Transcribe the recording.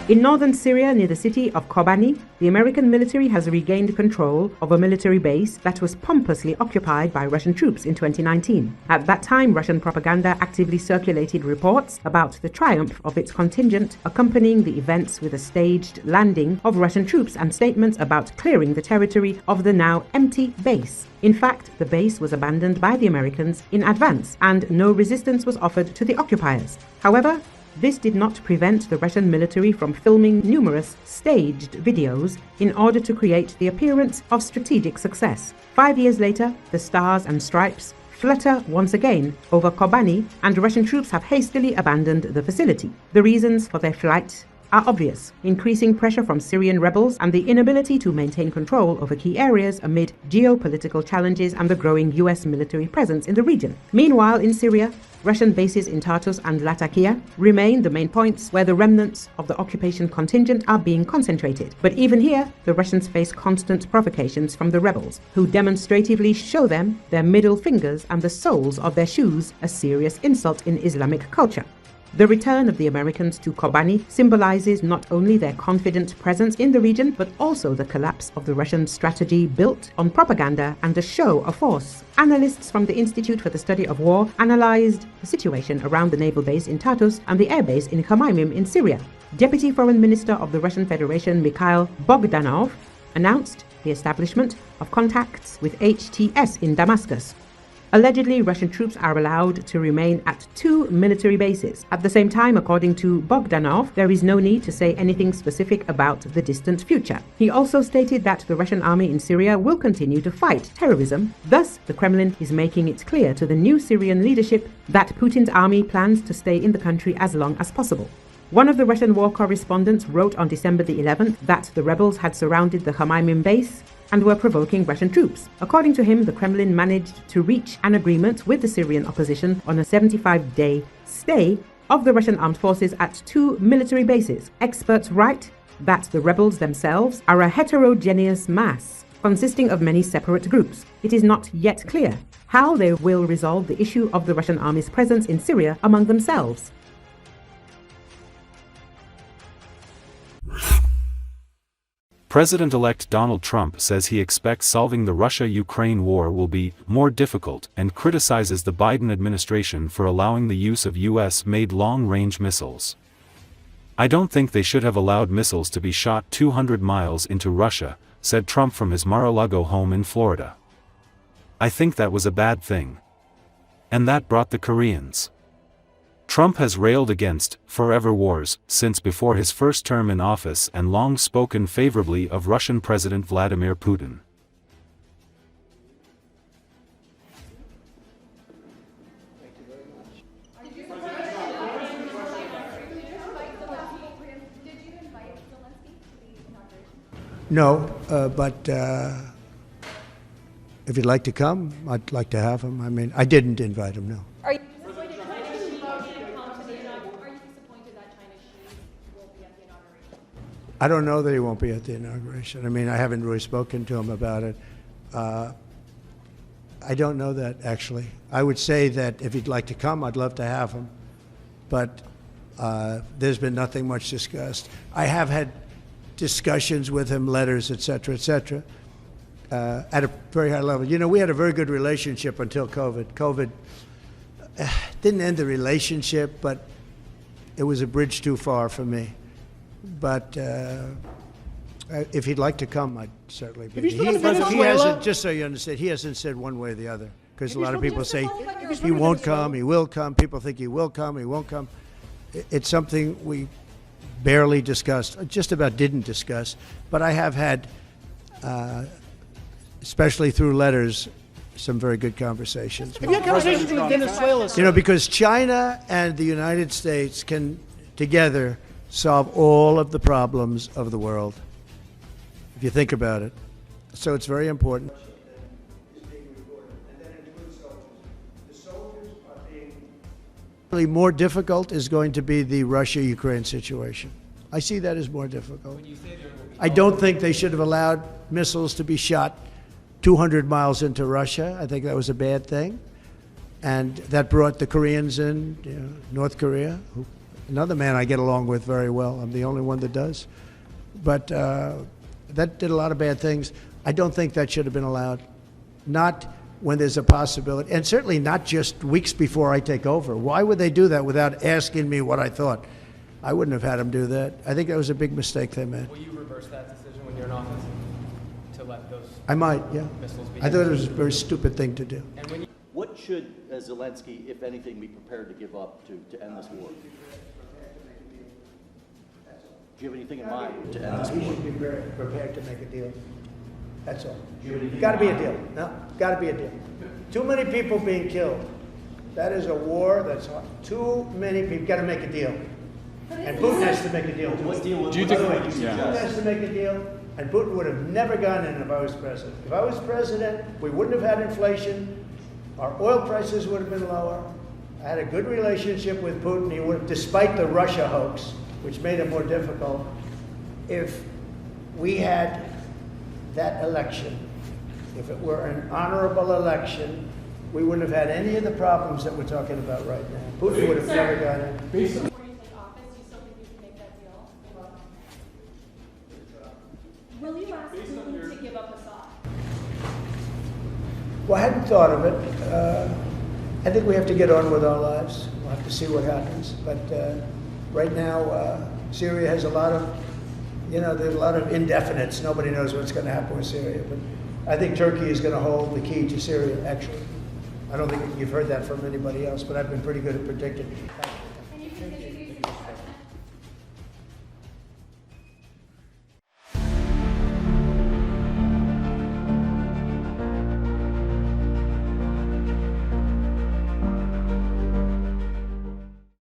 In northern Syria, near the city of Kobani, the American military has regained control of a military base that was pompously occupied by Russian troops in 2019. At that time, Russian propaganda actively circulated reports about the triumph of its contingent, accompanying the events with a staged landing of Russian troops and statements about clearing the territory of the now empty base. In fact, the base was abandoned by the Americans in advance, and no resistance was offered to the occupiers. However, this did not prevent the Russian military from filming numerous staged videos in order to create the appearance of strategic success. 5 years later, the stars and stripes flutter once again over Kobani, and Russian troops have hastily abandoned the facility. The reasons for their flight are obvious: increasing pressure from Syrian rebels and the inability to maintain control over key areas amid geopolitical challenges and the growing US military presence in the region. Meanwhile, in Syria, Russian bases in Tartus and Latakia remain the main points where the remnants of the occupation contingent are being concentrated. But even here, the Russians face constant provocations from the rebels, who demonstratively show them their middle fingers and the soles of their shoes, a serious insult in Islamic culture. The return of the Americans to Kobani symbolizes not only their confident presence in the region, but also the collapse of the Russian strategy built on propaganda and a show of force. Analysts from the Institute for the Study of War analyzed the situation around the naval base in Tartus and the airbase in Kharkiv in Syria. Deputy Foreign Minister of the Russian Federation Mikhail Bogdanov announced the establishment of contacts with HTS in Damascus. Allegedly, Russian troops are allowed to remain at 2 military bases. At the same time, according to Bogdanov, there is no need to say anything specific about the distant future. He also stated that the Russian army in Syria will continue to fight terrorism. Thus, the Kremlin is making it clear to the new Syrian leadership that Putin's army plans to stay in the country as long as possible. One of the Russian war correspondents wrote on December the 11th that the rebels had surrounded the Kharkiv base and were provoking Russian troops. According to him, the Kremlin managed to reach an agreement with the Syrian opposition on a 75-day stay of the Russian armed forces at 2 military bases. Experts write that the rebels themselves are a heterogeneous mass consisting of many separate groups. It is not yet clear how they will resolve the issue of the Russian army's presence in Syria among themselves. President-elect Donald Trump says he expects solving the Russia-Ukraine war will be more difficult and criticizes the Biden administration for allowing the use of US-made long-range missiles. "I don't think they should have allowed missiles to be shot 200 miles into Russia," said Trump from his Mar-a-Lago home in Florida. "I think that was a bad thing. And that brought the Koreans." Trump has railed against forever wars since before his first term in office and long spoken favorably of Russian President Vladimir Putin. No, but if you'd like to come, I'd like to have him. I mean, I didn't invite him, no. Are you disappointed that China won't be at the inauguration? I don't know that he won't be at the inauguration. I mean, I haven't really spoken to him about it. I don't know that, actually. I would say that if he'd like to come, I'd love to have him. But there's been nothing much discussed. I have had discussions with him, letters, et cetera, at a very high level. You know, we had a very good relationship until COVID. COVID didn't end the relationship, but it was a bridge too far for me. But if he'd like to come, I'd certainly be. He hasn't, just so you understand, he hasn't said one way or the other. Because a lot of people say he won't come, he will come. People think he will come, he won't come. It's something we barely discussed, just about didn't discuss. But I have had, especially through letters, some very good conversations. Have you had conversations with Venezuela? You know, because China and the United States can together solve all of the problems of the world, if you think about it. So it's very important. More difficult is going to be the Russia-Ukraine situation. I see that as more difficult. I don't think they should have allowed missiles to be shot 200 miles into Russia. I think that was a bad thing. And that brought the Koreans in, you know, North Korea, another man I get along with very well. I'm the only one that does. But that did a lot of bad things. I don't think that should have been allowed. Not when there's a possibility, and certainly not just weeks before I take over. Why would they do that without asking me what I thought? I wouldn't have had them do that. I think that was a big mistake they made. Will you reverse that decision when you're in office to let those I might, yeah. missiles be? I thought it was a very stupid thing to do. And when you, What should Zelensky, if anything, be prepared to give up to end this war? Do you have anything in mind to end this He war? should be prepared to make a deal. That's all. Got to be a deal. No, got to be a deal. Too many people being killed. That is a war that's hard. Too many people. Got to make a deal. And Putin has to make a deal too. What deal would you Putin has to make a deal, and Putin would have never gone in if I was president. If I was president, we wouldn't have had inflation. Our oil prices would have been lower. I had a good relationship with Putin. He would have, despite the Russia hoax, which made it more difficult, if we had that election, if it were an honorable election, we wouldn't have had any of the problems that we're talking about right now. Putin would have never gone in. Before you take office, you still think you can make that deal? Will you ask Putin to give up Assad? Well, I hadn't thought of it. I think we have to get on with our lives. We'll have to see what happens. But right now, Syria has a lot of, you know, there's a lot of indefinites. Nobody knows what's going to happen with Syria. But I think Turkey is going to hold the key to Syria, actually. I don't think you've heard that from anybody else, but I've been pretty good at predicting. And you continue